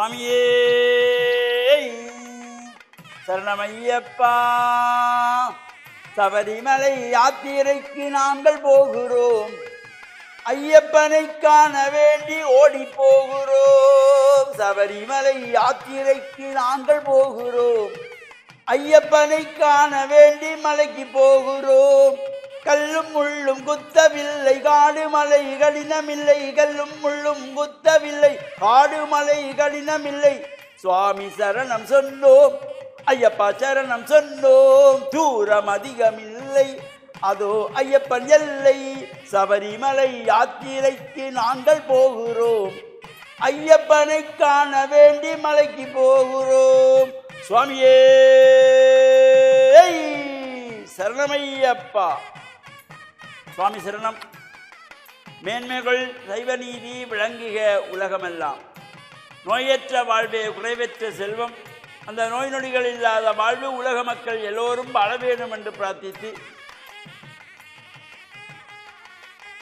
சுவாமியே சரணமையப்பா. சபரிமலை யாத்திரைக்கு நாங்கள் போகிறோம், ஐயப்பனை காண வேண்டி ஓடி போகிறோம். சபரிமலை யாத்திரைக்கு நாங்கள் போகிறோம், ஐயப்பனை காண வேண்டி மலைக்கு போகிறோம். கல்லும் முள்ளும் குத்தவில்லை, காடு மலை கடினமில்லை. கல்லும் முள்ளும் குத்தவில்லை, காடு மலை கடினமில்லை. சுவாமி சரணம் சொன்னோம், ஐயப்பா சரணம் சொன்னோம். தூரம் அதிகமில்லை, அதோ ஐயப்பன் எல்லை. சபரிமலை யாத்திரைக்கு நாங்கள் போகிறோம், ஐயப்பனை காண வேண்டி மலைக்கு போகிறோம். சுவாமியே சரணமையப்பா. சுவாமி சரணம். மேன்மைகள் சைவ நீதி விளங்குக உலகமெல்லாம். நோயற்ற வாழ்வே குறைவற்ற செல்வம், அந்த நோய் நொடிகள் இல்லாத வாழ்வு உலக மக்கள் எல்லோரும் வாழ வேண்டும் என்று பிரார்த்தித்து,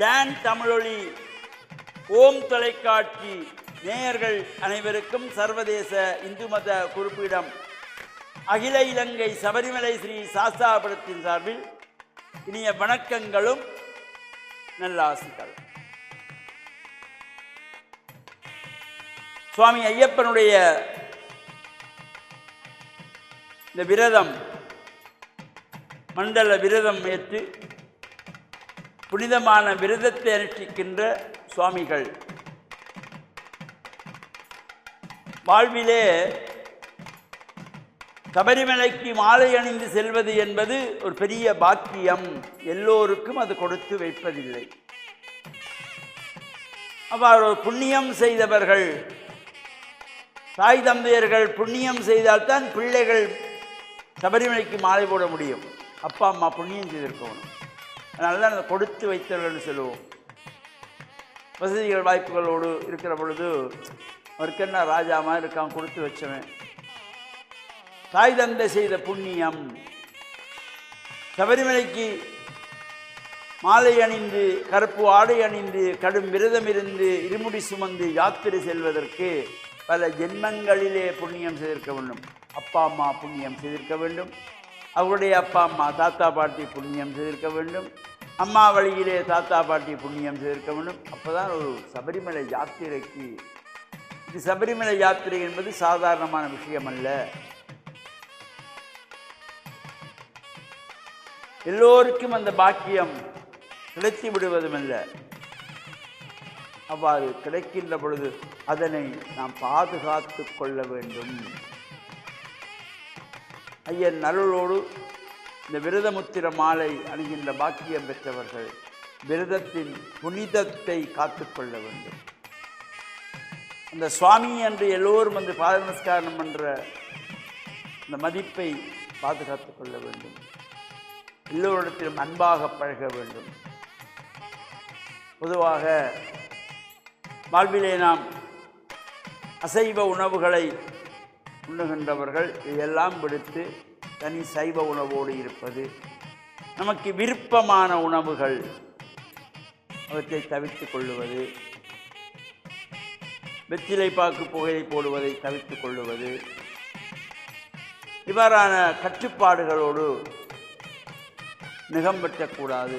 டான் தமிழொலி ஓம் தொலைக்காட்சி நேயர்கள் அனைவருக்கும் சர்வதேச இந்து மத குறிப்பிடம் அகில இலங்கை சபரிமலை ஸ்ரீ சாஸ்தாபுரத்தின் சார்பில் இனிய வணக்கங்களும் நல்லாசிகள். சுவாமி ஐயப்பனுடைய இந்த விரதம், மண்டல விரதம் ஏற்று புனிதமான விரதத்தை அனுஷ்டிக்கின்ற சுவாமிகள் வாழ்விலே சபரிமலைக்கு மாலை அணிந்து செல்வது என்பது ஒரு பெரிய பாக்கியம். எல்லோருக்கும் அது கொடுத்து வைப்பதில்லை. அவ்வாறு புண்ணியம் செய்தவர்கள், தாய் தந்தையர்கள் புண்ணியம் செய்தால்தான் பிள்ளைகள் சபரிமலைக்கு மாலை போட முடியும். அப்பா அம்மா புண்ணியம் செய்திருக்கணும். அதனால தான் அதை கொடுத்து வைத்தவர்கள் சொல்லுவோம். வசதிகள் வாய்ப்புகளோடு இருக்கிற பொழுது அவருக்கு என்ன ராஜாமா இருக்கான், கொடுத்து வச்சவன். தாய் தந்தை செய்த புண்ணியம். சபரிமலைக்கு மாலை அணிந்து, கருப்பு ஆடை அணிந்து, கடும் விரதம் இருந்து, இருமுடி சுமந்து யாத்திரை செல்வதற்கு பல ஜென்மங்களிலே புண்ணியம் செய்திருக்க வேண்டும். அப்பா அம்மா புண்ணியம் செய்திருக்க வேண்டும், அவருடைய அப்பா அம்மா தாத்தா பாட்டி புண்ணியம் செய்திருக்க வேண்டும், அம்மா வழியிலே தாத்தா பாட்டி புண்ணியம் செய்திருக்க வேண்டும். அப்போதான் ஒரு சபரிமலை யாத்திரைக்கு, இது சபரிமலை யாத்திரை என்பது சாதாரணமான விஷயம் அல்ல. எல்லோருக்கும் அந்த பாக்கியம் கிடைத்து விடுவதுமல்ல. அவ்வாறு கிடைக்கின்ற பொழுது அதனை நாம் பாதுகாத்து கொள்ள வேண்டும். ஐயன் அருளோடு இந்த விரதமுத்திர மாலை அணிகின்ற பாக்கியம் பெற்றவர்கள் விரதத்தின் புனிதத்தை காத்து கொள்ள வேண்டும். அந்த சுவாமி என்று எல்லோரும் வந்து பாத நமஸ்காரம் என்ற இந்த மதிப்பை பாதுகாத்து கொள்ள வேண்டும். எல்லோரிடத்திலும் அன்பாக பழக வேண்டும். பொதுவாக வாழ்விலே நாம் அசைவ உணவுகளை உண்ணுகின்றவர்கள் இதையெல்லாம் விடுத்து தனி சைவ உணவோடு இருப்பது, நமக்கு விருப்பமான உணவுகள் அவற்றை தவிர்த்து கொள்ளுவது, வெற்றிலை பாக்கு புகையை போடுவதை தவிர்த்து கொள்ளுவது, இவ்வாறான கட்டுப்பாடுகளோடு நிகம் வெட்டக்கூடாது.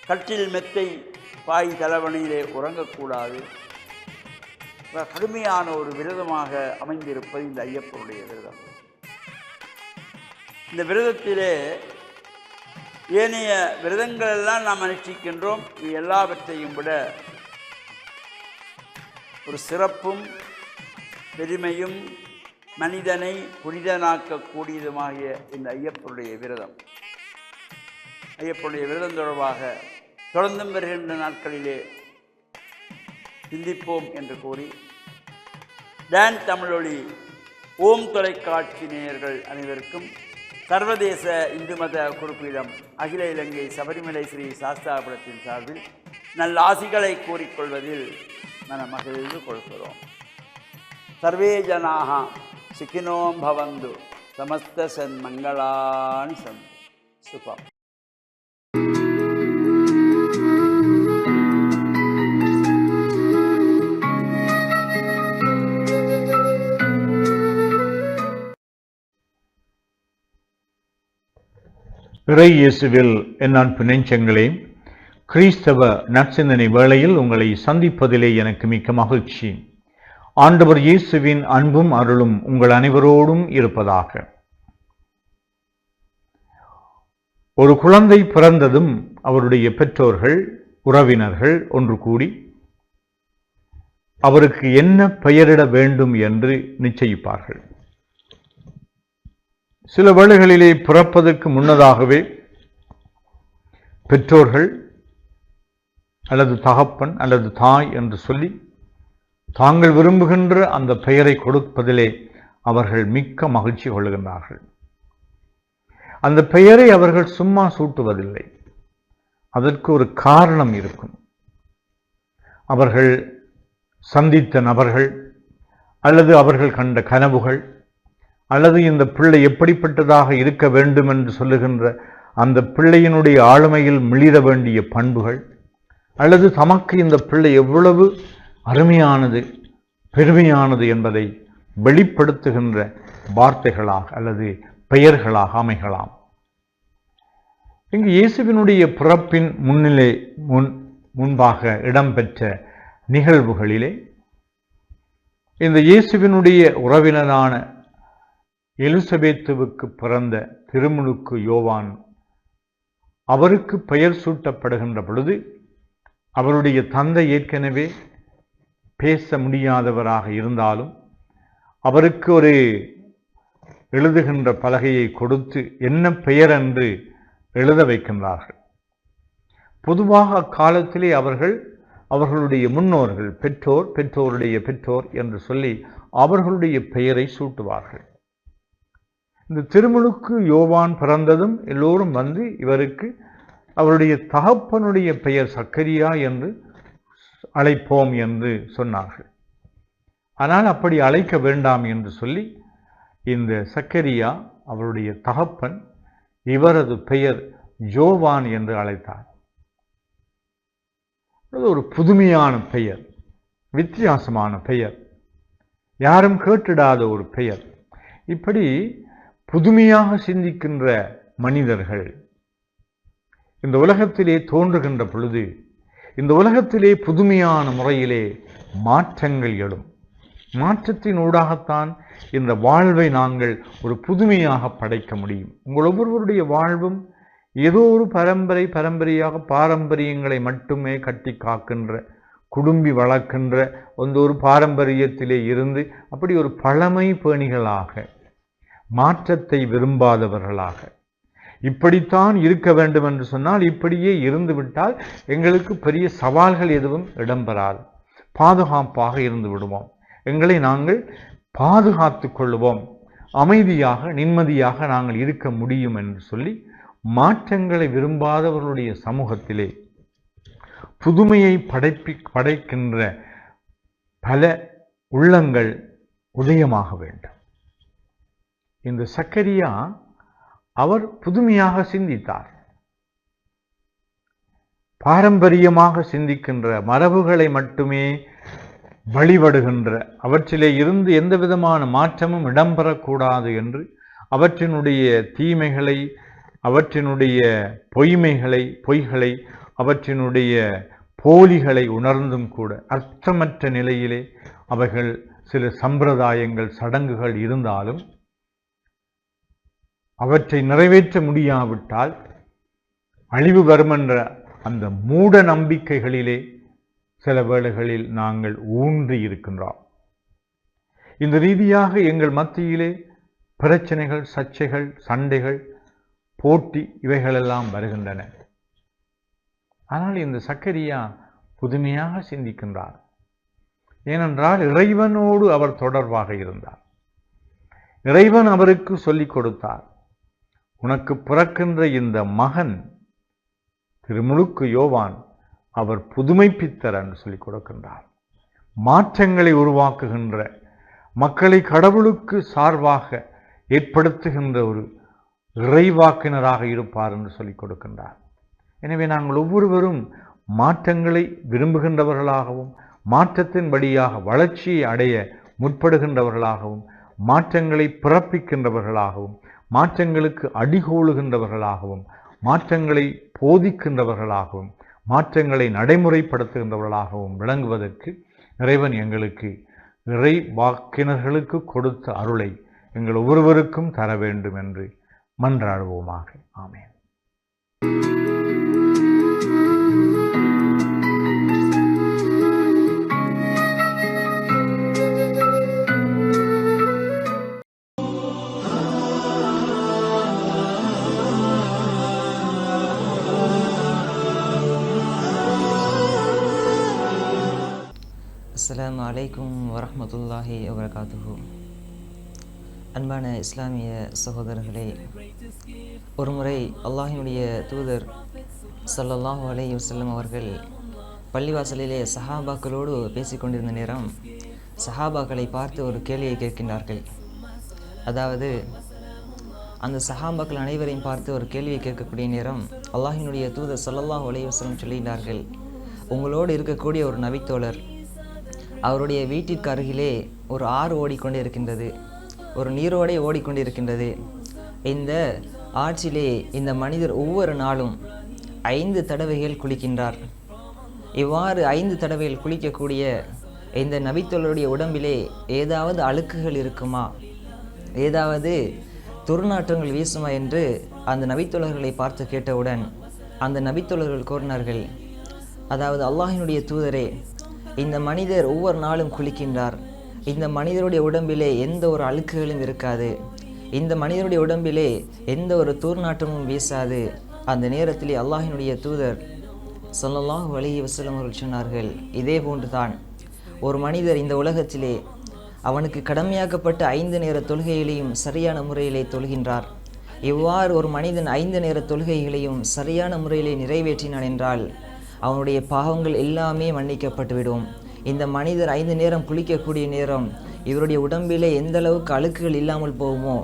கட்டில் மெத்தை பாய் தலைவணியிலே உறங்கக்கூடாது. கடுமையான ஒரு விரதமாக அமைந்திருப்பது இந்த ஐயப்பனுடைய விரதம். இந்த விரதத்திலே ஏனைய விரதங்களெல்லாம் நாம் அனுஷ்டிக்கின்றோம். இது எல்லாவற்றையும் விட ஒரு சிறப்பும் பெருமையும் மனிதனை புனிதனாக்கக்கூடியதுமாகிய இந்த ஐயப்பனுடைய விரதம். ஐயப்பனுடைய விரதம் தொடர்பாக தொடர்ந்தும் வருகின்ற நாட்களிலே சிந்திப்போம் என்று கூறி, டான் தமிழொலி ஓம் தொலைக்காட்சி நேயர்கள் அனைவருக்கும் சர்வதேச இந்து மத குறிப்பிடம் அகில இலங்கை சபரிமலை ஸ்ரீ சாஸ்தாபுரத்தின் சார்பில் நல்ல ஆசிகளை கூறிக்கொள்வதில் மனமகிழ்ந்து கொள்கிறோம். சர்வே ஜனாக சுகினோம் பவந்து, சமஸ்த சன்மங்களானி சந்து. சுபம். இறை இயேசுவில் என் அன்பு நெஞ்சங்களே, கிறிஸ்தவ நற்சிந்தனை வேளையில் உங்களை சந்திப்பதிலே எனக்கு மிக்க மகிழ்ச்சி. ஆண்டவர் இயேசுவின் அன்பும் அருளும் உங்கள் அனைவரோடும் இருப்பதாக. ஒரு குழந்தை பிறந்ததும் அவருடைய பெற்றோர்கள், உறவினர்கள் ஒன்று கூடி அவருக்கு என்ன பெயரிட வேண்டும் என்று நிச்சயிப்பார்கள். சில வேளைகளிலே பிறப்பதற்கு முன்னதாகவே பெற்றோர்கள் அல்லது தகப்பன் அல்லது தாய் என்று சொல்லி தாங்கள் விரும்புகின்ற அந்த பெயரை கொடுப்பதிலே அவர்கள் மிக்க மகிழ்ச்சி கொள்ளுகின்றார்கள். அந்த பெயரை அவர்கள் சும்மா சூட்டுவதில்லை, அதற்கு ஒரு காரணம் இருக்கும். அவர்கள் சந்தித்த நபர்கள் அல்லது அவர்கள் கண்ட கனவுகள் அல்லது இந்த பிள்ளை எப்படிப்பட்டதாக இருக்க வேண்டும் என்று சொல்லுகின்ற அந்த பிள்ளையினுடைய ஆளுமையில் மிளிர வேண்டிய பண்புகள் அல்லது தமக்கு இந்த பிள்ளை எவ்வளவு அருமையானது, பெருமையானது என்பதை வெளிப்படுத்துகின்ற வார்த்தைகளாக அல்லது பெயர்களாக அமைகலாம். இங்கு இயேசுவினுடைய பிறப்பின் முன்பாக இடம்பெற்ற நிகழ்வுகளிலே இந்த இயேசுவினுடைய உறவினரான எலிசபெத்துவுக்கு பிறந்த திருமுழுக்கு யோவான் அவருக்கு பெயர் சூட்டப்படுகின்ற பொழுது அவருடைய தந்தை ஏற்கனவே பேச முடியாதவராக இருந்தாலும் அவருக்கு ஒரு எழுதுகின்ற பலகையை கொடுத்து என்ன பெயர் என்று எழுத வைக்கின்றார்கள். பொதுவாக அக்காலத்திலே அவர்களுடைய முன்னோர்கள் பெற்றோருடைய பெற்றோர் என்று சொல்லி அவர்களுடைய பெயரை சூட்டுவார்கள். இந்த திருமுழுக்கு யோவான் பிறந்ததும் எல்லோரும் வந்து இவருக்கு அவருடைய தகப்பனுடைய பெயர் சக்கரியா என்று அழைப்போம் என்று சொன்னார்கள். ஆனால் அப்படி அழைக்க வேண்டாம் என்று சொல்லி இந்த சக்கரியா அவருடைய தகப்பன் இவரது பெயர் யோவான் என்று அழைத்தார். ஒரு புதுமையான பெயர், வித்தியாசமான பெயர், யாரும் கேட்டிடாத ஒரு பெயர். இப்படி புதுமையாக சிந்திக்கின்ற மனிதர்கள் இந்த உலகத்திலே தோன்றுகின்ற பொழுது இந்த உலகத்திலே புதுமையான முறையிலே மாற்றங்கள் எழும். மாற்றத்தின் ஊடாகத்தான் இந்த வாழ்வை நாங்கள் ஒரு புதுமையாக படைக்க முடியும். உங்கள் ஒவ்வொருவருடைய வாழ்வும் ஏதோ ஒரு பரம்பரையாக பாரம்பரியங்களை மட்டுமே கட்டி காக்கின்ற, குடும்பி வளர்க்கின்ற ஒரு பாரம்பரியத்திலே இருந்து அப்படி ஒரு பழமை பேணிகளாக, மாற்றத்தை விரும்பாதவர்களாக, இப்படித்தான் இருக்க வேண்டும் என்று சொன்னால் இப்படியே இருந்துவிட்டால் எங்களுக்கு பெரிய சவால்கள் எதுவும் இடம்பெறாது, பாதுகாப்பாக இருந்து விடுவோம், எங்களை நாங்கள் பாதுகாத்து கொள்ளுவோம், அமைதியாக நிம்மதியாக நாங்கள் இருக்க முடியும் என்று சொல்லி மாற்றங்களை விரும்பாதவர்களுடைய சமூகத்திலே புதுமையை படைக்கின்ற பல உள்ளங்கள் உதயமாக வேண்டும். இந்த சக்கரியா அவர் புதுமையாக சிந்தித்தார். பாரம்பரியமாக சிந்திக்கின்ற, மரபுகளை மட்டுமே வழிபடுகின்ற, அவற்றிலே இருந்து எந்த விதமான மாற்றமும் இடம்பெறக்கூடாது என்று அவற்றினுடைய தீமைகளை, அவற்றினுடைய பொய்களை, அவற்றினுடைய போலிகளை உணர்ந்தும் கூட அர்த்தமற்ற நிலையிலே அவைகள் சில சம்பிரதாயங்கள், சடங்குகள் இருந்தாலும் அவற்றை நிறைவேற்ற முடியாவிட்டால் அழிவு வரும் என்ற அந்த மூட நம்பிக்கைகளிலே சில வேளைகளில் நாங்கள் ஊன்றி இருக்கின்றோம். இந்த ரீதியாக எங்கள் மத்தியிலே பிரச்சனைகள், சர்ச்சைகள், சண்டைகள், போட்டி இவைகளெல்லாம் வருகின்றன. ஆனால் இந்த சக்கரியா புதுமையாக சிந்திக்கின்றார். ஏனென்றால் இறைவனோடு அவர் தொடர்பாக இருந்தார். இறைவன் அவருக்கு சொல்லிக் கொடுத்தார், உனக்கு பிறக்கின்ற இந்த மகன் திருமுழுக்கு யோவான் அவர் புதுமைப்பித்தர் என்று சொல்லிக் கொடுக்கின்றார். மாற்றங்களை உருவாக்குகின்ற, மக்களை கடவுளுக்கு சார்பாக ஏற்படுத்துகின்ற ஒரு இறைவாக்கினராக இருப்பார் என்று சொல்லிக் கொடுக்கின்றார். எனவே நாங்கள் ஒவ்வொருவரும் மாற்றங்களை விரும்புகின்றவர்களாகவும், மாற்றத்தின் வழியாக வளர்ச்சியை அடைய முற்படுகின்றவர்களாகவும், மாற்றங்களை பிறப்பிக்கின்றவர்களாகவும், மாற்றங்களுக்கு அடிகோலுகின்றவர்களாகவும், மாற்றங்களை போதிக்கின்றவர்களாகவும், மாற்றங்களை நடைமுறைப்படுத்துகின்றவர்களாகவும் விளங்குவதற்கு இறைவன் எங்களுக்கு இறை வாக்கினர்களுக்கு கொடுத்த அருளை எங்கள் ஒவ்வொருவருக்கும் தர வேண்டும் என்று மன்றாடுவோமாக. ஆமென். அஸ்ஸலாமு அலைக்கும் வரஹ்மத்துல்லாஹி வபரகாத்துஹு. அன்பான இஸ்லாமிய சகோதரர்களே, ஒருமுறை அல்லாஹ்வினுடைய தூதர் ஸல்லல்லாஹு அலைஹி வஸல்லம் அவர்கள் பள்ளிவாசலிலே சஹாபாக்களோடு பேசிக்கொண்டிருந்த நேரம் சஹாபாக்களை பார்த்து ஒரு கேள்வியை கேட்கின்றார்கள். அதாவது அந்த சஹாபாக்கள் அனைவரையும் பார்த்து ஒரு கேள்வியை கேட்கக்கூடிய நேரம் அல்லாஹ்வினுடைய தூதர் ஸல்லல்லாஹு அலைஹி வஸல்லம் சொல்லுகிறார்கள், உங்களோடு இருக்கக்கூடிய ஒரு நபித்தோழர், அவருடைய வீட்டிற்கு அருகிலே ஒரு ஆறு ஓடிக்கொண்டே இருக்கின்றது, ஒரு நீரோடை ஓடிக்கொண்டிருக்கின்றது. இந்த ஆற்றிலே இந்த மனிதர் ஒவ்வொரு நாளும் 5 தடவைகள் குளிக்கின்றார். இவ்வாறு 5 தடவைகள் குளிக்கக்கூடிய இந்த நபித்தோழருடைய உடம்பிலே ஏதாவது அழுக்குகள் இருக்குமா, ஏதாவது துர்நாற்றங்கள் வீசுமா என்று அந்த நபித்தோழர்களை பார்த்து கேட்டவுடன் அந்த நபித்தோழர்கள் கூறினார்கள், அதாவது அல்லாஹ்வினுடைய தூதரே, இந்த மனிதர் ஒவ்வொரு நாளும் குளிக்கின்றார், இந்த மனிதருடைய உடம்பிலே எந்த ஒரு அழுக்குகளும் இருக்காது, இந்த மனிதருடைய உடம்பிலே எந்த ஒரு தூர்நாற்றமும் வீசாது. அந்த நேரத்திலே அல்லாஹ்வினுடைய தூதர் ஸல்லல்லாஹு அலைஹி வஸல்லம் அவர்கள் சொன்னார்கள், இதே போன்றுதான் ஒரு மனிதர் இந்த உலகத்திலே அவனுக்கு கடமையாக்கப்பட்ட 5 நேர தொழுகைகளையும் சரியான முறையிலே தொழுகின்றார். இவ்வாறு ஒரு மனிதன் 5 நேர தொழுகைகளையும் சரியான முறையிலே நிறைவேற்றினான் என்றால் அவனுடைய பாவங்கள் எல்லாமே மன்னிக்கப்பட்டுவிடும். இந்த மனிதர் 5 நேரம் குளிக்கக்கூடிய நேரம் இவருடைய உடம்பிலே எந்த அளவுக்கு அழுக்குகள் இல்லாமல் போகுமோ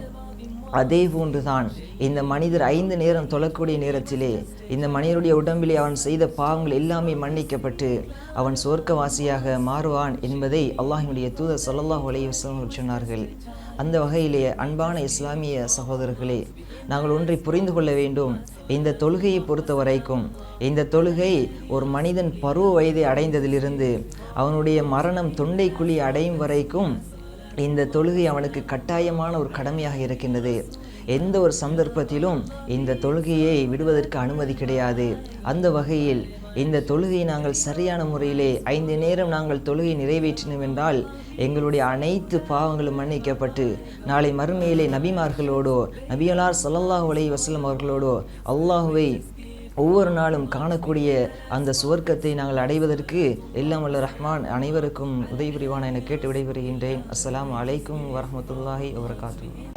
அதே போன்றுதான் இந்த மனிதர் 5 நேரம் தொழக்கூடிய நேரத்திலே இந்த மனிதருடைய உடம்பிலே அவன் செய்த பாவங்கள் எல்லாமே மன்னிக்கப்பட்டு அவன் சொர்க்கவாசியாக மாறுவான் என்பதை அல்லாஹ்வினுடைய தூதர் ஸல்லல்லாஹு அலைஹி வஸல்லம் சொன்னார்கள். அந்த வகையிலே அன்பான இஸ்லாமிய சகோதரர்களே, நாங்கள் ஒன்றை புரிந்து கொள்ள வேண்டும். இந்த தொழுகையை பொறுத்த வரைக்கும் இந்த தொழுகை ஒரு மனிதன் பருவ வயதை அடைந்ததிலிருந்து அவனுடைய மரணம் தொண்டைக்குழி அடையும் வரைக்கும் இந்த தொழுகை அவனுக்கு கட்டாயமான ஒரு கடமையாக இருக்கின்றது. எந்த ஒரு சந்தர்ப்பத்திலும் இந்த தொழுகையை விடுவதற்கு அனுமதி கிடையாது. அந்த வகையில் இந்த தொழுகையை நாங்கள் சரியான முறையிலே 5 நேரம் நாங்கள் தொழுகை நிறைவேற்றினோம் என்றால் எங்களுடைய அனைத்து பாவங்களும் மன்னிக்கப்பட்டு நாளை மறுமையிலே நபிமார்களோடோ நபியலார் ஸல்லல்லாஹு அலைஹி வஸல்லம் அவர்களோடோ அல்லாஹுவை ஒவ்வொரு நாளும் காணக்கூடிய அந்த சுவர்க்கத்தை நாங்கள் அடைவதற்கு எல்லாம் வல்ல ரஹ்மான் அனைவருக்கும் உதவி புரிவான் என கேட்டு விடைபெறுகின்றேன். அஸ்ஸலாமு அலைக்கும் வரஹ்மத்துல்லாஹி வபரகாத்துஹு.